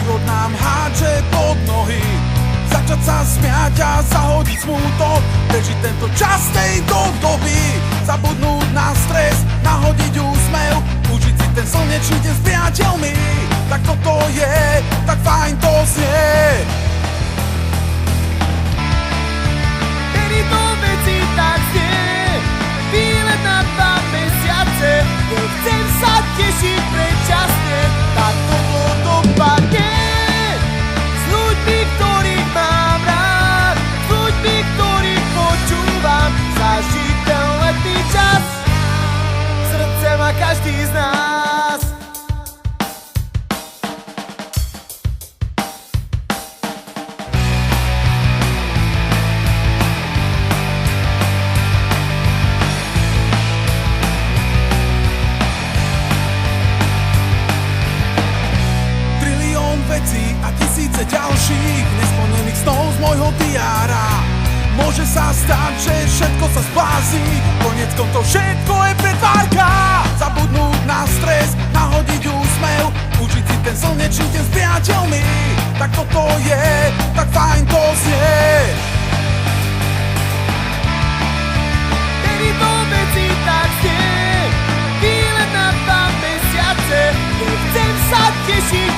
Život nám hádže pod nohy. Začať sa smiať a zahodiť smútok, prežiť tento čas tejto doby. Zabudnúť na stres, nahodiť úsmev, užiť si ten slnečný deň s priateľmi. Tak toto je, tak fajn to znie. Kedy to veci tak znie, výlet na 2 mesiace, nechcem sa tešiť predčasne, tak toto dopadne. S ľuďmi, ktorých mám rád, s ľuďmi, ktorých počúvam, zažiť ten letný čas, srdce má každý z nás. A tisíce ďalších nesplnených snov z môjho diára. Môže sa stať, že všetko sa zblází, koniec koncov všetko je pretvárka. Zabudnúť na stres, nahodiť úsmev, užiť si ten slnečný deň s priateľmi. Tak toto je, tak fajn to znie. Kedy to veci tak znie, výlet na 2 mesiace, nechcem sa tešiť